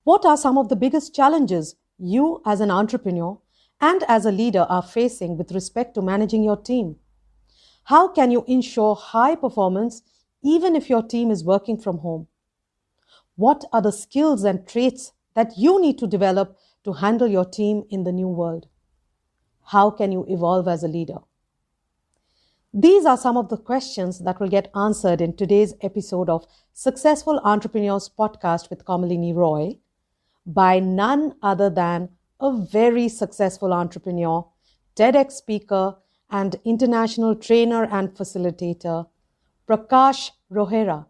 What are some of the biggest challenges you as an entrepreneur and as a leader are facing with respect to managing your team? How can you ensure high performance even if your team is working from home? What are the skills and traits that you need to develop to handle your team in the new world? How can you evolve as a leader? These are some of the questions that will get answered in today's episode of Successful Entrepreneurs Podcast with Kamalini Roy by none other than a very successful entrepreneur, TEDx speaker, and international trainer and facilitator, Prakash Rohera.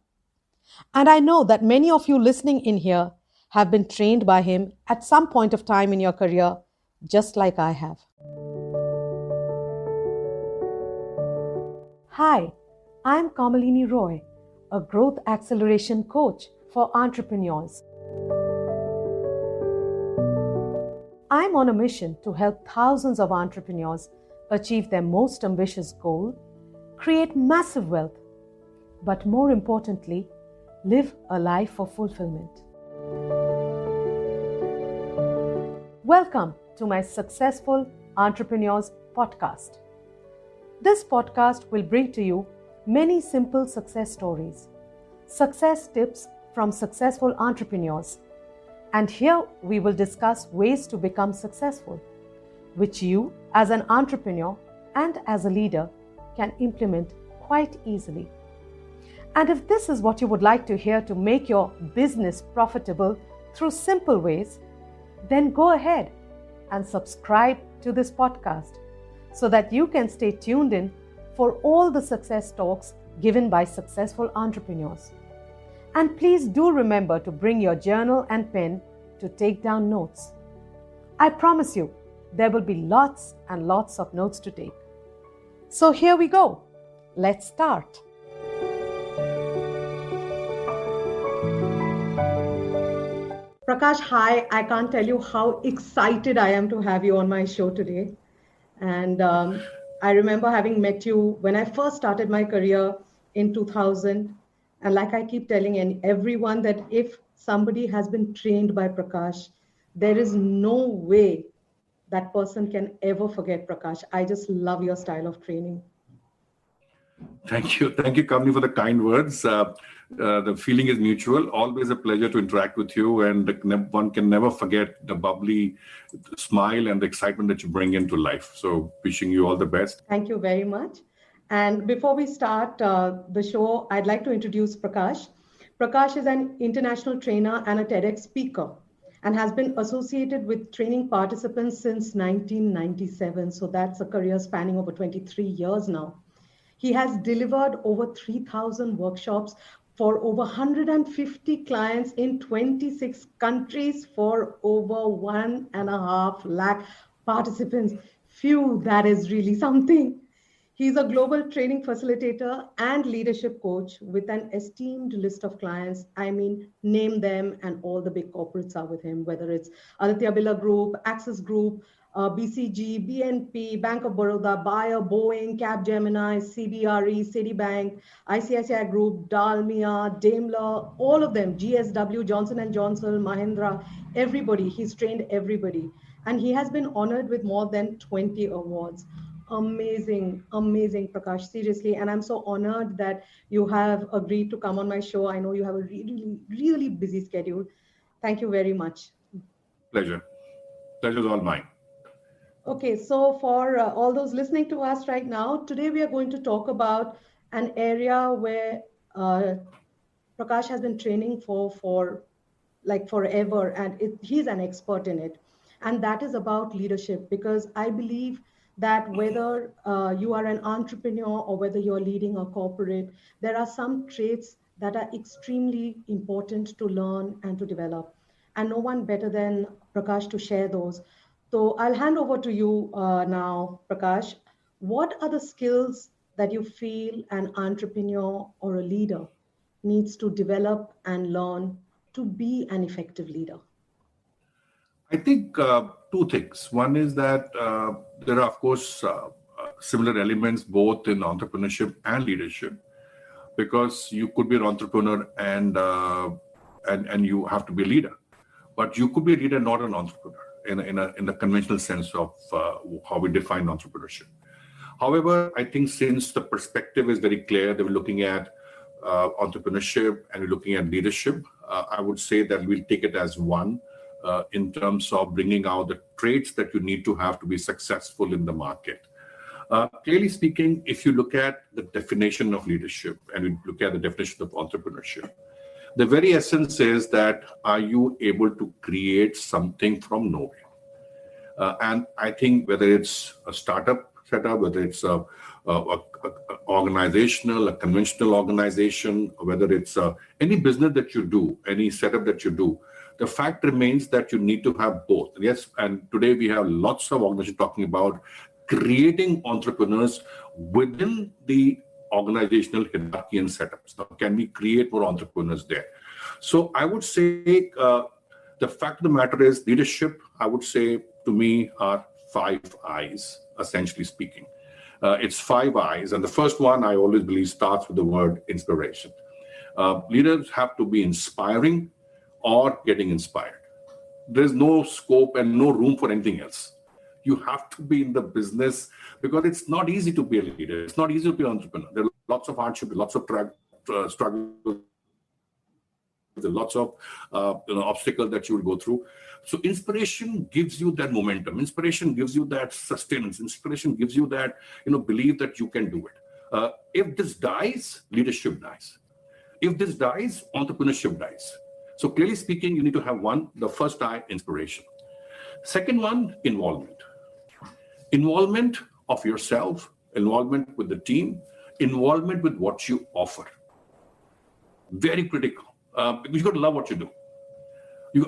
And I know that many of you listening in here have been trained by him at some point of time in your career, just like I have. Hi, I'm Kamalini Roy, a growth acceleration coach for entrepreneurs. I'm on a mission to help thousands of entrepreneurs achieve their most ambitious goal, create massive wealth, but more importantly, live a life of fulfillment. Welcome to my Successful Entrepreneurs Podcast. This podcast will bring to you many simple success stories, success tips from successful entrepreneurs, and here we will discuss ways to become successful, which you as an entrepreneur and as a leader can implement quite easily. And if this is what you would like to hear to make your business profitable through simple ways, then go ahead and subscribe to this podcast so that you can stay tuned in for all the success talks given by successful entrepreneurs. And please do remember to bring your journal and pen to take down notes. I promise you, there will be lots and lots of notes to take. So here we go. Let's start. Prakash, hi. I can't tell you how excited I am to have you on my show today. And I remember having met you when I first started my career in 2000. And like I keep telling everyone that if somebody has been trained by Prakash, there is no way that person can ever forget Prakash. I just love your style of training. Thank you, Kamini, for the kind words. The feeling is mutual. Always a pleasure to interact with you, and one can never forget the bubbly smile and the excitement that you bring into life. So wishing you all the best. Thank you very much. And before we start the show, I'd like to introduce Prakash. Prakash is an international trainer and a TEDx speaker and has been associated with training participants since 1997. So that's a career spanning over 23 years now. He has delivered over 3,000 workshops for over 150 clients in 26 countries for over 1.5 lakh participants. Phew, that is really something. He's a global training facilitator and leadership coach with an esteemed list of clients. I mean, name them, and all the big corporates are with him, whether it's Aditya Birla Group, Axis Group, BCG, BNP, Bank of Baroda, Bayer, Boeing, Capgemini, CBRE, Citibank, ICICI Group, Dalmia, Daimler, all of them, GSW, Johnson & Johnson, Mahindra, everybody. He's trained everybody. And he has been honored with more than 20 awards. Amazing, Prakash, seriously. And I'm so honored that you have agreed to come on my show. I know you have a really, really busy schedule. Thank you very much. Pleasure's all mine. Okay, so for all those listening to us right now, today we are going to talk about an area where Prakash has been training for like forever, and he's an expert in it. And that is about leadership, because I believe that whether you are an entrepreneur or whether you're leading a corporate, there are some traits that are extremely important to learn and to develop. And no one better than Prakash to share those. So I'll hand over to you now, Prakash. What are the skills that you feel an entrepreneur or a leader needs to develop and learn to be an effective leader? I think two things. One is that there are, of course, similar elements both in entrepreneurship and leadership, because you could be an entrepreneur and you have to be a leader. but you could be a leader, not an entrepreneur in the conventional sense of how we define entrepreneurship. However, I think since the perspective is very clear that we're looking at entrepreneurship and we're looking at leadership, I would say that we'll take it as one in terms of bringing out the traits that you need to have to be successful in the market. Clearly speaking, if you look at the definition of leadership and we look at the definition of entrepreneurship, the very essence is that are you able to create something from nowhere? And I think whether it's a startup setup, whether it's a organizational, a conventional organization, or whether it's any business that you do, any setup that you do, the fact remains that you need to have both. Yes, and today we have lots of organizations talking about creating entrepreneurs within the organizational hierarchy and setups. Now, can we create more entrepreneurs there? So I would say the fact of the matter is leadership, I would say to me, are 5 I's, essentially speaking. It's 5 I's. And the first one, I always believe, starts with the word inspiration. Leaders have to be inspiring or getting inspired. There's no scope and no room for anything else. You have to be in the business because it's not easy to be a leader. It's not easy to be an entrepreneur. There are lots of hardship, lots of struggles, there are lots of obstacles that you will go through. So inspiration gives you that momentum. Inspiration gives you that sustenance. Inspiration gives you that belief that you can do it. If this dies, leadership dies. If this dies, entrepreneurship dies. So clearly speaking, you need to have one, the first I, inspiration. Second one, involvement. Involvement of yourself, involvement with the team, involvement with what you offer. Very critical. Because you've got to love what you do.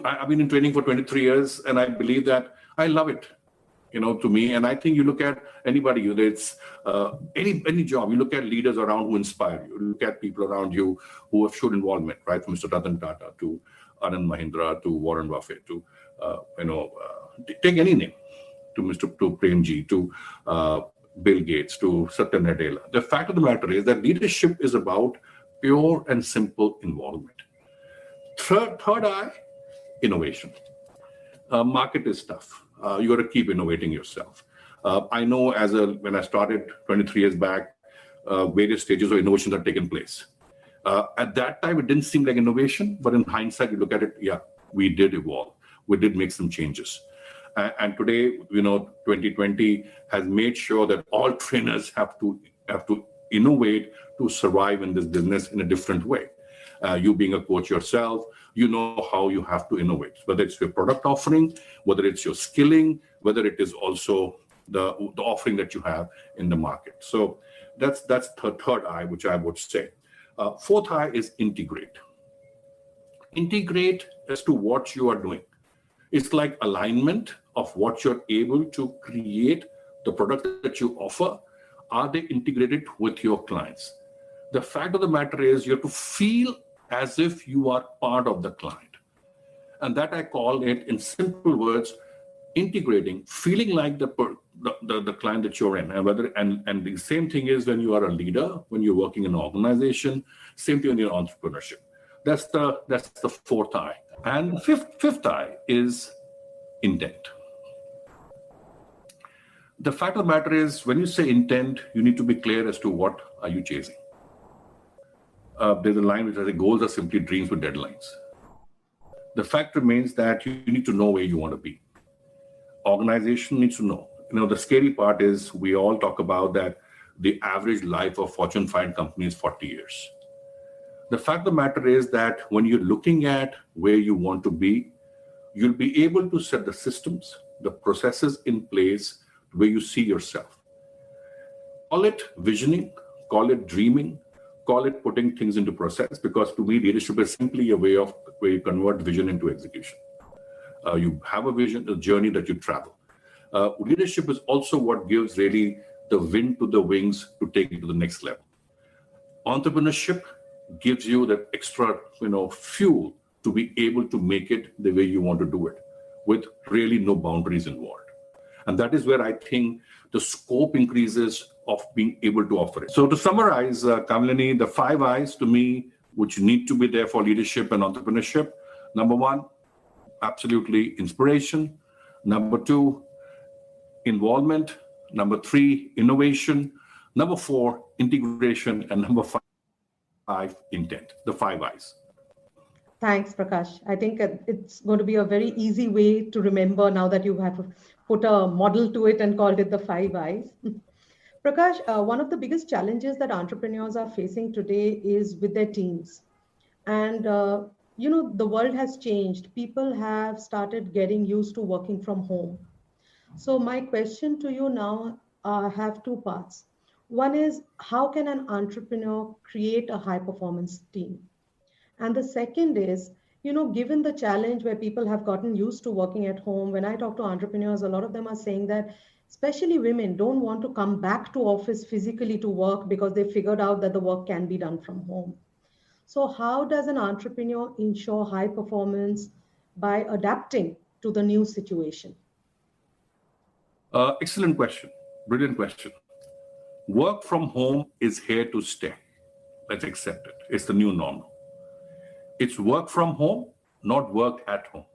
I've been in training for 23 years, and I believe that I love it, to me. And I think you look at anybody, whether it's any job, you look at leaders around who inspire you. You look at people around you who have showed involvement, right? From Mr. Ratan Tata to Anand Mahindra to Warren Buffett to, take any name, to Premji, to Bill Gates, to Satya Nadella. The fact of the matter is that leadership is about pure and simple involvement. Third I, innovation. Market is tough. You got to keep innovating yourself. I know when I started 23 years back, various stages of innovations have taken place. At that time, it didn't seem like innovation, but in hindsight, you look at it, yeah, we did evolve. We did make some changes. And today, 2020 has made sure that all trainers have to innovate to survive in this business in a different way. You being a coach yourself, you know how you have to innovate, whether it's your product offering, whether it's your skilling, whether it is also the offering that you have in the market. So that's third I, which I would say. Fourth I is integrate. Integrate as to what you are doing. It's like alignment of what you're able to create, the product that you offer. Are they integrated with your clients? The fact of the matter is you have to feel as if you are part of the client. And that I call it, in simple words, integrating, feeling like the client that you're in. And the same thing is when you are a leader, when you're working in an organization, same thing in your entrepreneurship. That's the fourth I. And the fifth I is intent. The fact of the matter is, when you say intent, you need to be clear as to what are you chasing. There's a line which says, goals are simply dreams with deadlines. The fact remains that you need to know where you want to be. Organization needs to know. The scary part is we all talk about that the average life of Fortune 500 company is 40 years. The fact of the matter is that when you're looking at where you want to be, you'll be able to set the systems, the processes in place where you see yourself. Call it visioning, call it dreaming, call it putting things into process, because to me, leadership is simply a way of where you convert vision into execution. You have a vision, a journey that you travel. Leadership is also what gives really the wind to the wings to take it to the next level. Entrepreneurship gives you that extra, fuel to be able to make it the way you want to do it, with really no boundaries involved. And that is where I think the scope increases of being able to offer it. So to summarize, Kamalini, the 5 I's to me, which need to be there for leadership and entrepreneurship. Number 1, absolutely inspiration. Number two, involvement. Number three, innovation. Number four, integration. And number five, intent. The 5 I's. Thanks, Prakash. I think it's going to be a very easy way to remember now that you have put a model to it and called it the 5 I's. Prakash, one of the biggest challenges that entrepreneurs are facing today is with their teams. And, the world has changed. People have started getting used to working from home. So, my question to you now have two parts. One is, how can an entrepreneur create a high performance team? And the second is, given the challenge where people have gotten used to working at home, when I talk to entrepreneurs, a lot of them are saying that especially women don't want to come back to office physically to work because they figured out that the work can be done from home. So how does an entrepreneur ensure high performance by adapting to the new situation? Excellent question. Brilliant question. Work from home is here to stay. Let's accept it. It's the new normal. It's work from home, not work at home.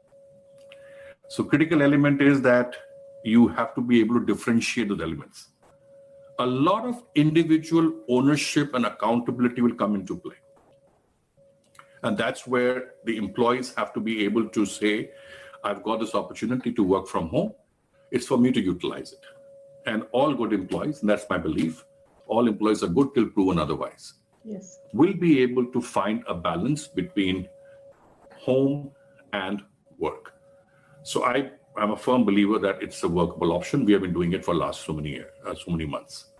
So critical element is that you have to be able to differentiate those elements. A lot of individual ownership and accountability will come into play. And that's where the employees have to be able to say, I've got this opportunity to work from home. It's for me to utilize it. And all good employees, and that's my belief, all employees are good till proven otherwise. Yes. Will be able to find a balance between home and work. So I'm a firm believer that it's a workable option. We have been doing it for the last so many years, so many months.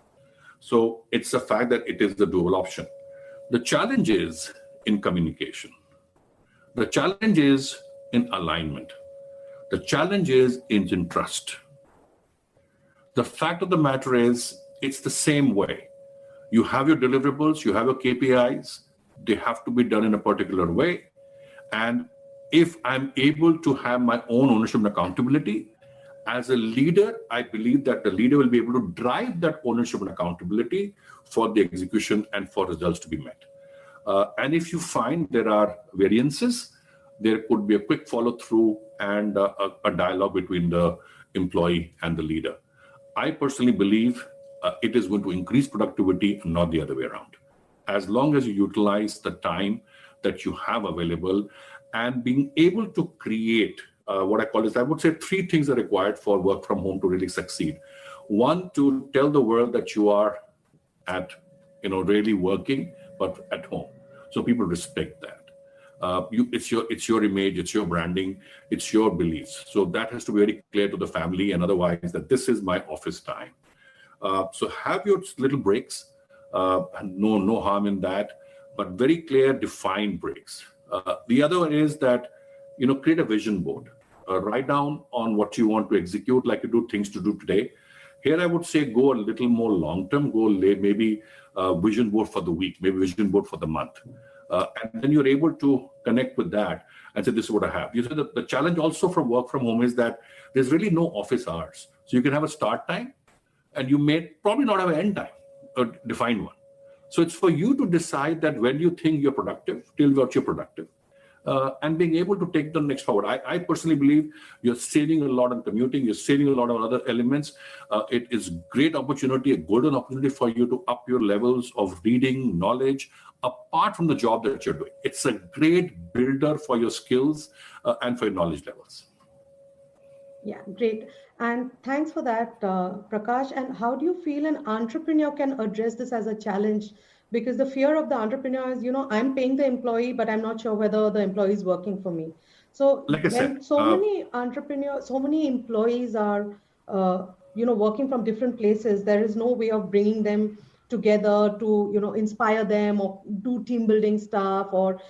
So it's a fact that it is the doable option. The challenge is in communication. The challenge is in alignment. The challenge is in trust. The fact of the matter is, it's the same way. You have your deliverables, you have your KPIs, they have to be done in a particular way. And if I'm able to have my own ownership and accountability, as a leader, I believe that the leader will be able to drive that ownership and accountability for the execution and for results to be met. And if you find there are variances, there could be a quick follow through and a dialogue between the employee and the leader. I personally believe it is going to increase productivity and not the other way around. As long as you utilize the time that you have available and being able to create what I call is, I would say 3 things are required for work from home to really succeed. One, to tell the world that you are really working, but at home. So people respect that. It's your image, it's your branding, it's your beliefs. So that has to be very clear to the family and otherwise that this is my office time. So have your little breaks, no harm in that, but very clear, defined breaks. The other is that, create a vision board. Write down on what you want to execute, like you do things to do today. Here, I would say go a little more long-term, maybe vision board for the week, maybe vision board for the month. And then you're able to connect with that and say, this is what I have. You said that the challenge also from work from home is that there's really no office hours. So you can have a start time and you may probably not have an end time, a defined one. So it's for you to decide that when you think you're productive, till what you're productive. And being able to take the next forward. I personally believe you're saving a lot on commuting, you're saving a lot on other elements. It is great opportunity, a golden opportunity for you to up your levels of reading, knowledge, apart from the job that you're doing. It's a great builder for your skills and for your knowledge levels. Yeah, great. And thanks for that, Prakash. And how do you feel an entrepreneur can address this as a challenge? Because the fear of the entrepreneur is, I'm paying the employee, but I'm not sure whether the employee is working for me. So like I said, many entrepreneurs, so many employees are, working from different places, there is no way of bringing them together to, inspire them or do team building stuff or,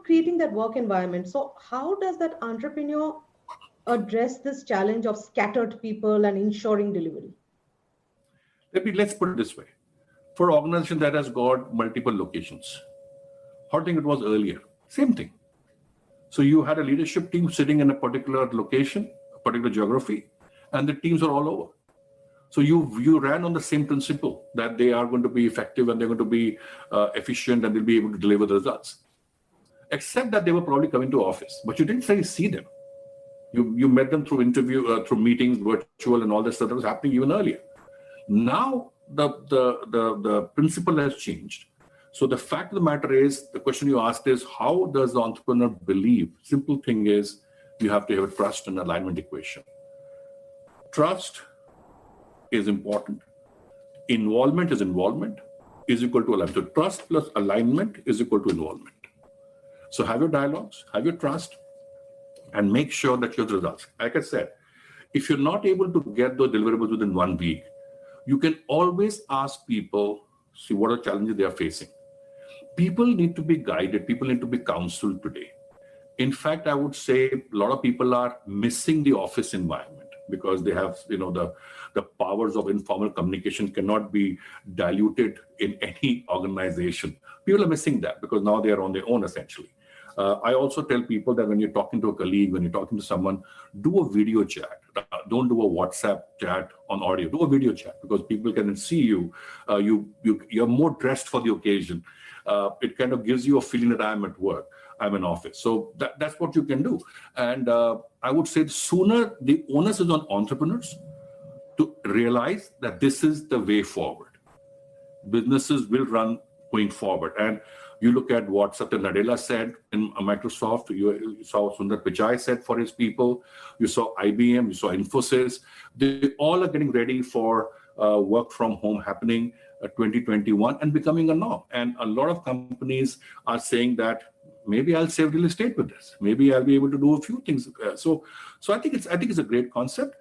creating that work environment. So how does that entrepreneur address this challenge of scattered people and ensuring delivery? Let's put it this way. For an organization that has got multiple locations, how do you think it was earlier? Same thing. So you had a leadership team sitting in a particular location, a particular geography, and the teams are all over. So you ran on the same principle that they are going to be effective and they're going to be efficient and they'll be able to deliver the results. Except that they were probably coming to office, but you didn't really see them. You met them through through meetings, virtual, and all that stuff that was happening even earlier. Now the principle has changed. So the fact of the matter is, the question you asked is, how does the entrepreneur believe? Simple thing is, you have to have a trust and alignment equation. Trust is important. Involvement is equal to alignment. So trust plus alignment is equal to involvement. So have your dialogues, have your trust, and make sure that you have the results. Like I said, if you're not able to get those deliverables within 1 week, you can always ask people, see what are the challenges they are facing. People need to be guided. People need to be counseled today. In fact, I would say a lot of people are missing the office environment because they have, the powers of informal communication cannot be diluted in any organization. People are missing that because now they are on their own, essentially. I also tell people that when you're talking to a colleague, when you're talking to someone, do a video chat. Don't do a WhatsApp chat on audio. Do a video chat because people can see you. You're more dressed for the occasion. It kind of gives you a feeling that I'm at work, I'm in office. So that's what you can do. And I would say sooner the onus is on entrepreneurs to realize that this is the way forward. Businesses will run going forward. And you look at what Satya Nadella said in Microsoft, you saw Sundar Pichai said for his people, you saw IBM, you saw Infosys. They all are getting ready for work from home happening 2021 and becoming a norm. And a lot of companies are saying that maybe I'll save real estate with this. Maybe I'll be able to do a few things. So I think it's a great concept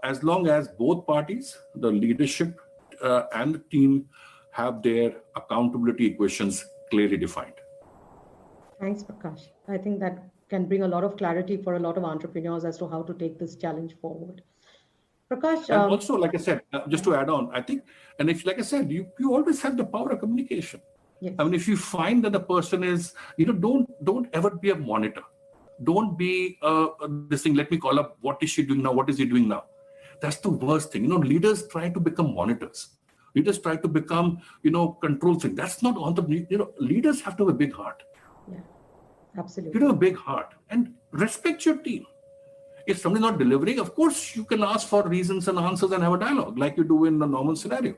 as long as both parties, the leadership and the team, have their accountability equations clearly defined. Thanks, Prakash. I think that can bring a lot of clarity for a lot of entrepreneurs as to how to take this challenge forward. Prakash. And also, like I said, just to add on, I think, and if, like I said, you always have the power of communication. Yes. I mean, if you find that the person is, don't ever be a monitor. Don't be this thing, let me call up, what is she doing now? What is he doing now? That's the worst thing. Leaders try to become monitors. Leaders try to become, control thing. That's not entrepreneur. Leaders have to have a big heart. Yeah, absolutely. You have a big heart and respect your team. If somebody's not delivering, of course, you can ask for reasons and answers and have a dialogue like you do in a normal scenario.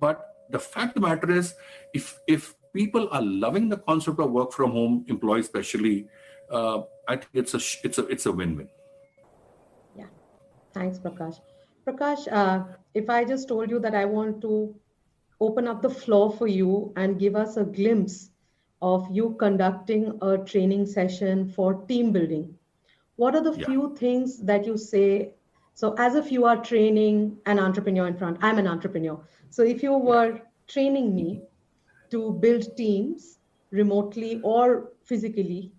But the fact of the matter is, if people are loving the concept of work from home, employees especially, I think it's a win-win. Yeah, thanks, Prakash. Prakash, if I just told you that I want to open up the floor for you and give us a glimpse of you conducting a training session for team building, what are the few things that you say? So as if you are training an entrepreneur in front, I'm an entrepreneur. So if you were training me to build teams remotely or physically,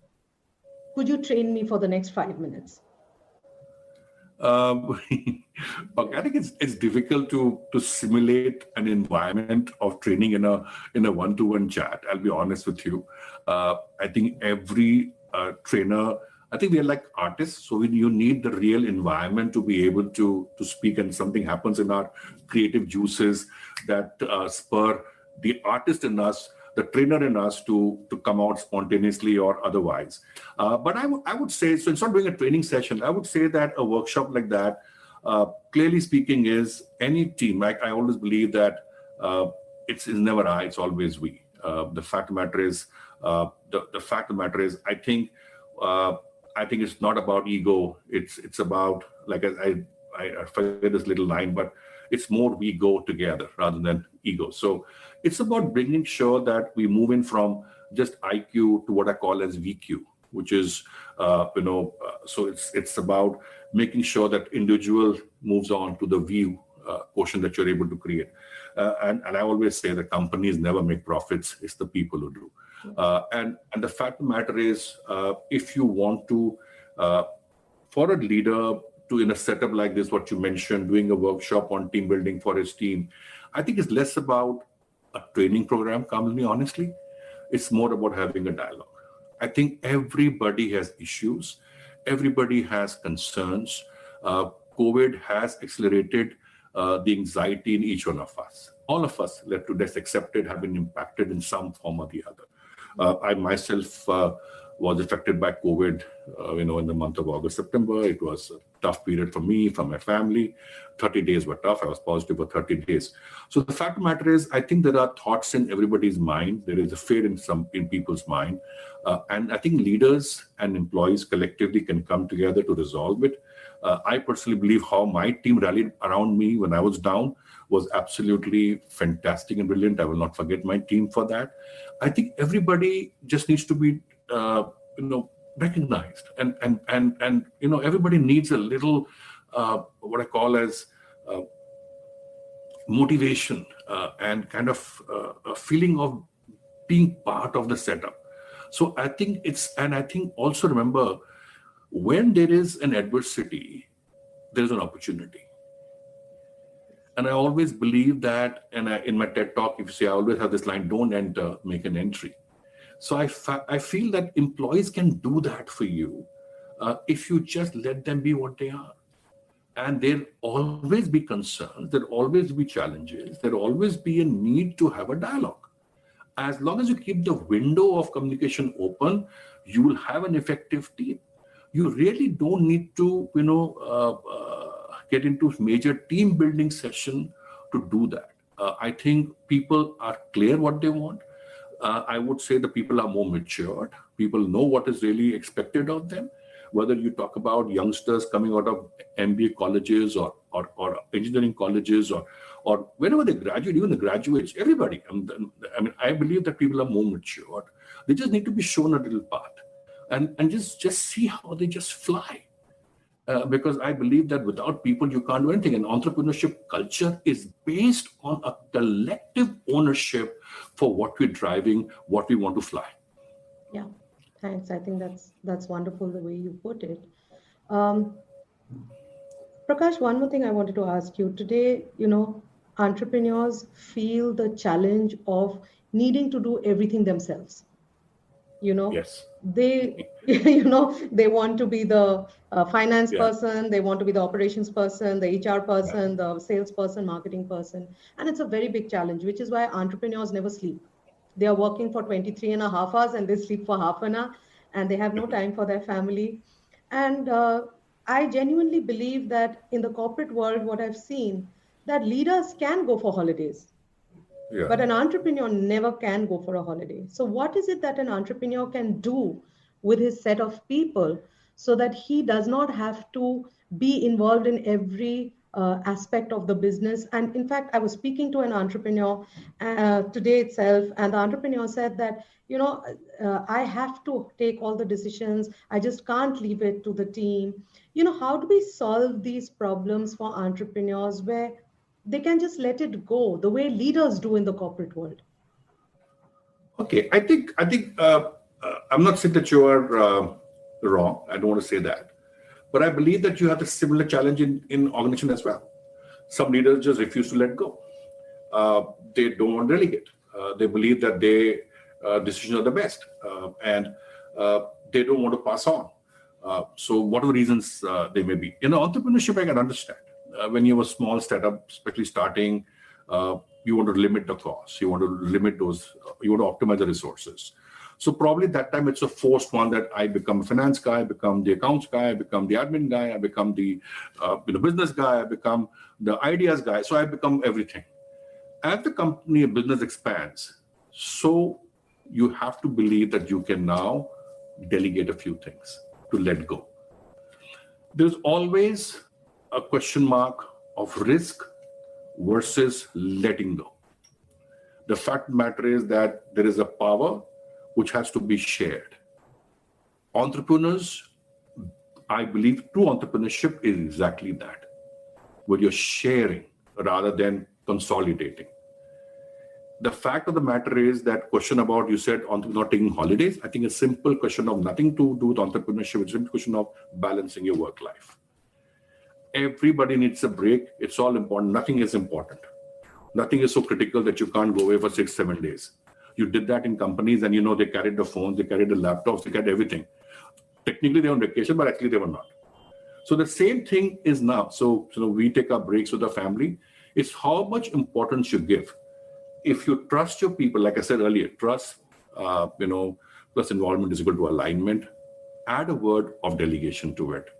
could you train me for the next 5 minutes? Okay, I think it's difficult to simulate an environment of training in a one-to-one chat. I'll be honest with you. I think every trainer, I think we are like artists, so you need the real environment to be able to speak, and something happens in our creative juices that spur the artist in us, the trainer in us to come out spontaneously or otherwise. But I would say, so instead of doing a training session, I would say that a workshop like that, clearly speaking, is any team. Like I always believe that it's never I, it's always we. The fact of the matter is, I think it's not about ego. It's about, like I forget this little line, but it's more we go together rather than ego. So it's about bringing sure that we move in from just IQ to what I call as VQ, which is, so it's about making sure that individual moves on to the view quotient that you're able to create. And I always say that companies never make profits. It's the people who do. And the fact of the matter is, if you want to, for a leader to, in a setup like this, what you mentioned, doing a workshop on team building for his team, I think it's less about a training program, Kamalini, honestly. It's more about having a dialogue. I think everybody has issues. Everybody has concerns. COVID has accelerated the anxiety in each one of us. All of us, left to this accepted, have been impacted in some form or the other. I myself was affected by COVID, in the month of August, September. It was a tough period for me, for my family. 30 days were tough. I was positive for 30 days. So the fact of the matter is, I think there are thoughts in everybody's mind. There is a fear in people's mind. And I think leaders and employees collectively can come together to resolve it. I personally believe how my team rallied around me when I was down was absolutely fantastic and brilliant. I will not forget my team for that. I think everybody just needs to be, recognized, and everybody needs a little, what I call as motivation and kind of a feeling of being part of the setup. So I think I think also remember, when there is an adversity, there's an opportunity. And I always believe that, and in my TED talk, if you see, I always have this line, don't enter, make an entry. So I feel that employees can do that for you if you just let them be what they are. And there'll always be concerns, there'll always be challenges, there'll always be a need to have a dialogue. As long as you keep the window of communication open, you will have an effective team. You really don't need to, get into major team building session to do that. I think people are clear what they want. I would say the people are more matured. People know what is really expected of them. Whether you talk about youngsters coming out of MBA colleges or engineering colleges or wherever they graduate, even the graduates, everybody. I believe that people are more matured. They just need to be shown a little path and just see how they just fly. Because I believe that without people, you can't do anything. And entrepreneurship culture is based on a collective ownership for what we're driving, what we want to fly. Yeah, thanks. I think that's wonderful the way you put it. Prakash, one more thing I wanted to ask you. Today, entrepreneurs feel the challenge of needing to do everything themselves. Yes. They they want to be the finance person, they want to be the operations person, the HR person, the sales person, marketing person, and it's a very big challenge, which is why entrepreneurs never sleep. They are working for 23 and a half hours and they sleep for half an hour, and they have no time for their family. And I genuinely believe that in the corporate world, what I've seen, that leaders can go for holidays. Yeah. But an entrepreneur never can go for a holiday. So what is it that an entrepreneur can do with his set of people so that he does not have to be involved in every aspect of the business? And in fact, I was speaking to an entrepreneur today itself, and the entrepreneur said that, I have to take all the decisions. I just can't leave it to the team. How do we solve these problems for entrepreneurs where they can just let it go the way leaders do in the corporate world? Okay, I think I'm not saying that you are wrong. I don't want to say that, but I believe that you have a similar challenge in organization as well. Some leaders just refuse to let go. They don't want to delegate. They believe that their decisions are the best, and they don't want to pass on. So whatever reasons they may be. Entrepreneurship, I can understand. When you have a small startup, especially starting, you want to limit the costs. You want to limit those. You want to optimize the resources. So probably that time it's a forced one that I become a finance guy, I become the accounts guy, I become the admin guy, I become the business guy, I become the ideas guy. So I become everything. As the company or business expands, so you have to believe that you can now delegate a few things to let go. There's always a question mark of risk versus letting go. The fact of the matter is that there is a power which has to be shared. Entrepreneurs, I believe true entrepreneurship is exactly that, where you're sharing rather than consolidating. The fact of the matter is that question about, you said, not taking holidays, I think a simple question of nothing to do with entrepreneurship. It's a simple question of balancing your work life. Everybody needs a break. It's all important. Nothing is important. Nothing is so critical that you can't go away for 6-7 days. You did that in companies, and they carried the phones, they carried the laptops, they carried everything. Technically, they're on vacation, but actually they were not. So the same thing is now. So we take our breaks with the family. It's how much importance you give. If you trust your people, like I said earlier, trust, plus involvement is equal to alignment. Add a word of delegation to it.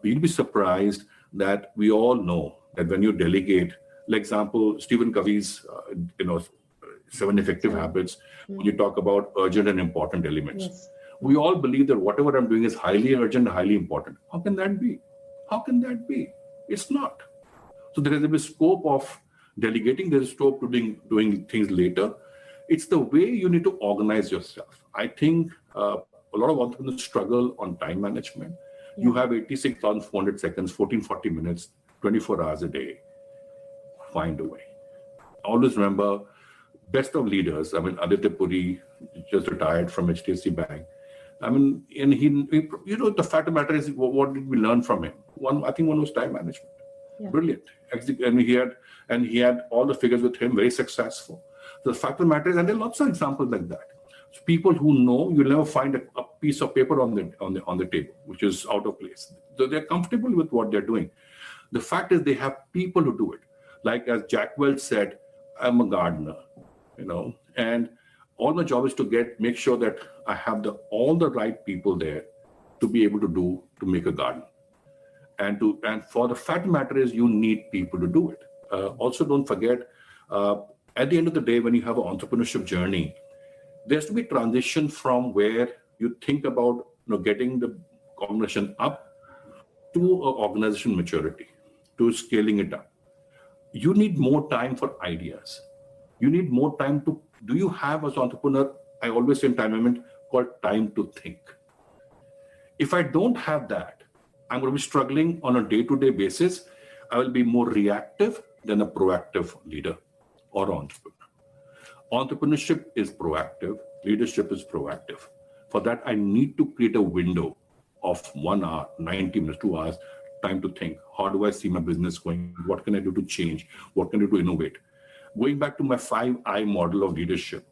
You'll be surprised that we all know that when you delegate, like example, Stephen Covey's, 7 effective habits, when you talk about urgent and important elements. Yes. We all believe that whatever I'm doing is highly urgent, highly important. How can that be? How can that be? It's not. So there is a scope of delegating, there is scope to doing things later. It's the way you need to organize yourself. I think a lot of entrepreneurs struggle on time management. Yeah. You have 86,400 seconds, 1440 minutes, 24 hours a day. Find a way. Always remember, best of leaders. I mean, Aditya Puri just retired from HDFC Bank. I mean, and he the fact of the matter is, what did we learn from him? I think one was time management. Yeah. Brilliant. And he had all the figures with him, very successful. The fact of the matter is, and there are lots of examples like that. So people who know, you'll never find a piece of paper on the table, which is out of place. So they're comfortable with what they're doing. The fact is, they have people who do it. Like as Jack Welch said, I'm a gardener, and all my job is to make sure that I have all the right people there to be able to make a garden. And for the fact of the matter is, you need people to do it. Also, don't forget, at the end of the day, when you have an entrepreneurship journey, there has to be transition from where you think about getting the organization up to organization maturity, to scaling it up. You need more time for ideas. You need more time to, do you have as an entrepreneur, I always say in time management, called time to think. If I don't have that, I'm going to be struggling on a day-to-day basis. I will be more reactive than a proactive leader or entrepreneur. Entrepreneurship is proactive. Leadership is proactive. For that, I need to create a window of 1 hour, 90 minutes, 2 hours, time to think. How do I see my business going? What can I do to change? What can I do to innovate? Going back to my 5I model of leadership,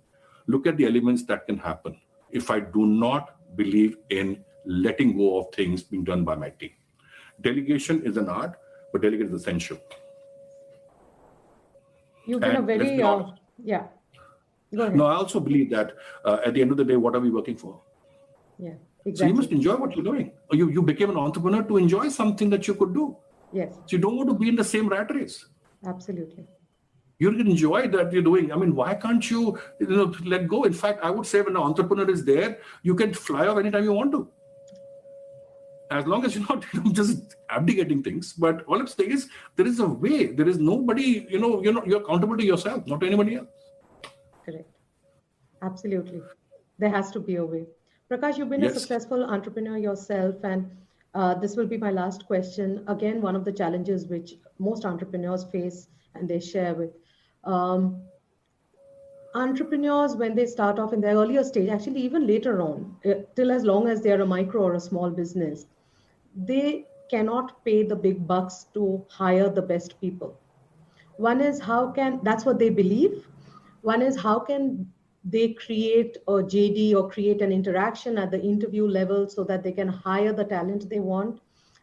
look at the elements that can happen if I do not believe in letting go of things being done by my team. Delegation is an art, but delegation is essential. You've been a very, yeah. Go ahead. No, I also believe that at the end of the day, what are we working for? Yeah, exactly. So you must enjoy what you're doing. You became an entrepreneur to enjoy something that you could do. Yes. So you don't want to be in the same rat race. Absolutely. You can enjoy that you're doing. I mean, why can't you let go? In fact, I would say when an entrepreneur is there, you can fly off anytime you want to. As long as you're not just abdicating things. But all I'm saying is, there is a way. There is nobody, you're accountable to yourself, not to anybody else. Correct. Absolutely. There has to be a way. Prakash, you've been a successful entrepreneur yourself, and this will be my last question. Again, one of the challenges which most entrepreneurs face and they share with entrepreneurs when they start off in their earlier stage, actually even later on, till as long as they're a micro or a small business, they cannot pay the big bucks to hire the best people. One is that's what they believe. One is how can they create a JD or create an interaction at the interview level so that they can hire the talent they want?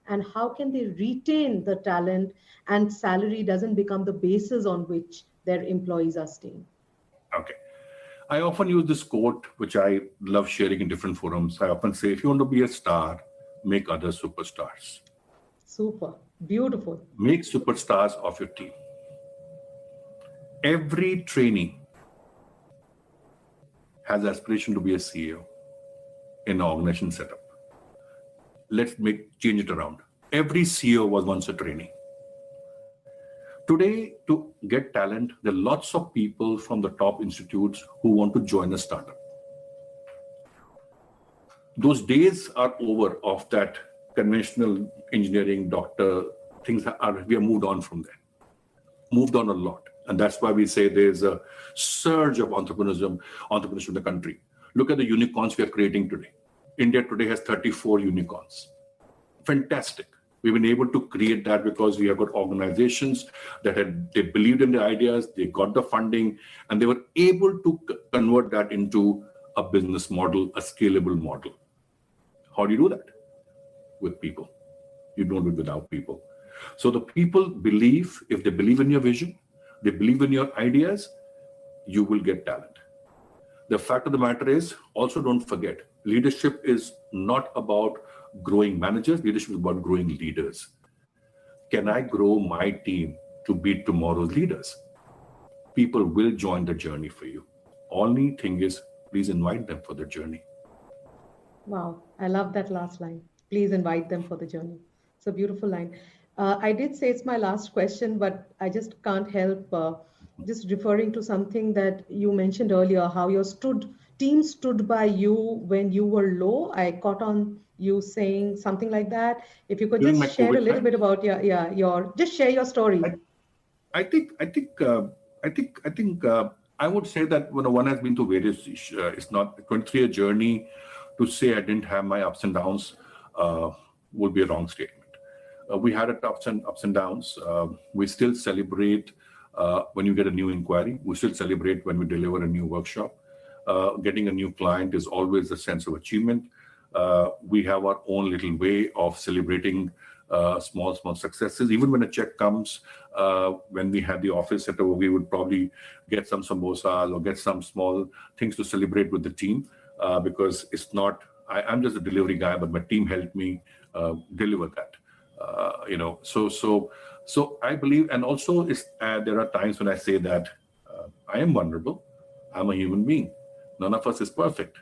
And how can they retain the talent and salary doesn't become the basis on which their employees are staying? Okay. I often use this quote, which I love sharing in different forums. I often say, if you want to be a star, make others superstars. Super. Beautiful. Make superstars of your team. Every trainee has aspiration to be a CEO in an organization setup. Let's change it around. Every CEO was once a trainee. Today, to get talent, there are lots of people from the top institutes who want to join a startup. Those days are over of that conventional engineering, doctor, things we have moved on from there. Moved on a lot. And that's why we say there's a surge of entrepreneurship in the country. Look at the unicorns we are creating today. India today has 34 unicorns. Fantastic. We've been able to create that because we have got organizations they believed in the ideas, they got the funding, and they were able to convert that into a business model, a scalable model. How do you do that? With people. You don't do it without people. So the people believe, if they believe in your vision, they believe in your ideas, you will get talent. The fact of the matter is, also don't forget, leadership is not about growing managers, leadership is about growing leaders. Can I grow my team to be tomorrow's leaders? People will join the journey for you. Only thing is, please invite them for the journey. Wow, I love that last line. Please invite them for the journey. It's a beautiful line. I did say it's my last question, but I just can't help just referring to something that you mentioned earlier, how your team stood by you when you were low. I caught on you saying something like that. If you could During just my share a COVID little bit time, about your just share your story. I, I think I would say that when one has been through various, it's not a 23-year journey. To say I didn't have my ups and downs would be a wrong statement. We had ups and downs. We still celebrate when you get a new inquiry. We still celebrate when we deliver a new workshop. Getting a new client is always a sense of achievement. We have our own little way of celebrating small successes. Even when a check comes, when we had the office set over, we would probably get some samosas or get some small things to celebrate with the team because it's not, I'm just a delivery guy, but my team helped me deliver that. So I believe, and also there are times when I say that I am vulnerable. I'm a human being. None of us is perfect.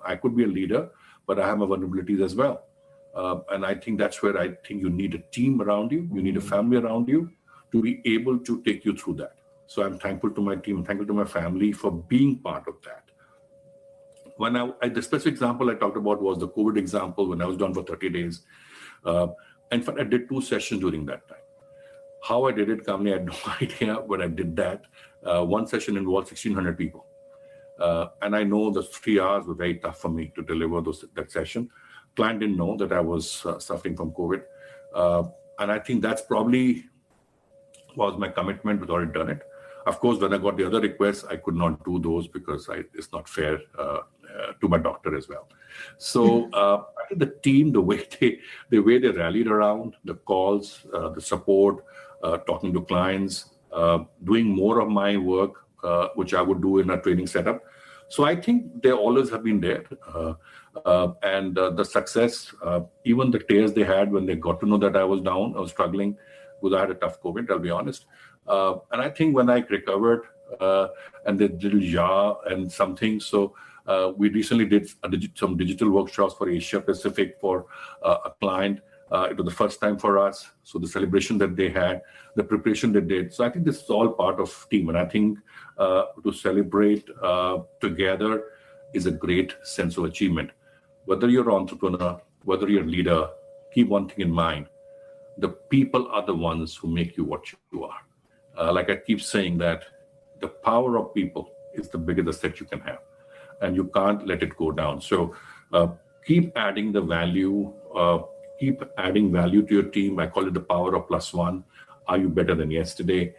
I could be a leader, but I have my vulnerabilities as well. And I think that's where I think you need a team around you. You need a family around you to be able to take you through that. So I'm thankful to my team, thankful to my family for being part of that. When the specific example I talked about was the COVID example when I was down for 30 days. In fact, I did 2 sessions during that time. How I did it, Kamini, I had no idea, but I did that. One session involved 1,600 people. And I know the 3 hours were very tough for me to deliver that session. Client didn't know that I was suffering from COVID. And I think that's probably was my commitment with already done it. Of course, when I got the other requests, I could not do those because it's not fair to my doctor as well. So I think the team, the way they rallied around, the calls, the support, talking to clients, doing more of my work, which I would do in a training setup. So I think they always have been there. And the success, even the tears they had when they got to know that I was down, I was struggling because I had a tough COVID, I'll be honest. And I think when I recovered and they did and something, so we recently did some digital workshops for Asia Pacific for a client. It was the first time for us. So the celebration that they had, the preparation they did. So I think this is all part of team. And I think to celebrate together is a great sense of achievement. Whether you're an entrepreneur, whether you're a leader, keep one thing in mind. The people are the ones who make you what you are. Like I keep saying that the power of people is the biggest asset you can have. And you can't let it go down. So keep adding the value, keep adding value to your team. I call it the power of +1. Are you better than yesterday?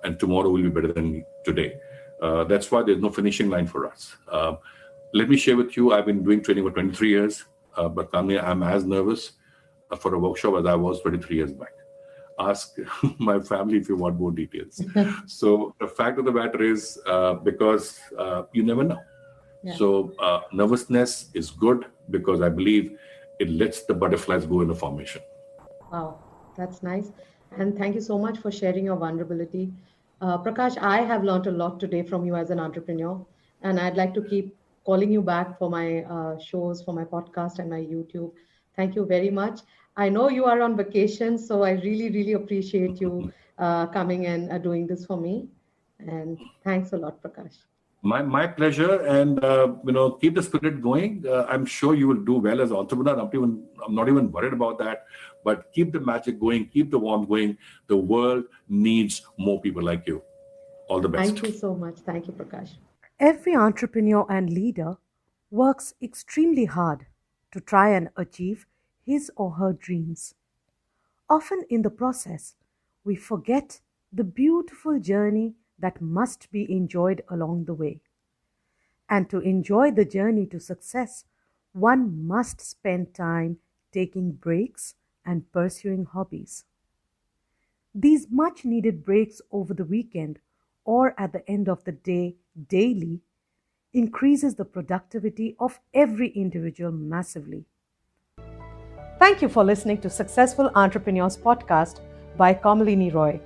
And tomorrow will be better than today. That's why there's no finishing line for us. Let me share with you, I've been doing training for 23 years, but Kamini, I'm as nervous for a workshop as I was 23 years back. Ask my family if you want more details. So the fact of the matter is, because you never know. Yeah. So nervousness is good because I believe it lets the butterflies go in the formation. Wow, that's nice. And thank you so much for sharing your vulnerability. Prakash, I have learned a lot today from you as an entrepreneur, and I'd like to keep calling you back for my shows, for my podcast and my YouTube. Thank you very much. I know you are on vacation, so I really, really appreciate you coming and doing this for me. And thanks a lot, Prakash. My pleasure, and keep the spirit going. I'm sure you will do well as an entrepreneur. I'm not even worried about that. But keep the magic going, keep the warmth going. The world needs more people like you. All the best. Thank you so much. Thank you, Prakash. Every entrepreneur and leader works extremely hard to try and achieve his or her dreams. Often in the process, we forget the beautiful journey that must be enjoyed along the way. And to enjoy the journey to success, one must spend time taking breaks and pursuing hobbies. These much needed breaks over the weekend or at the end of the day daily increases the productivity of every individual massively. Thank you for listening to Successful Entrepreneurs Podcast by Kamalini Roy.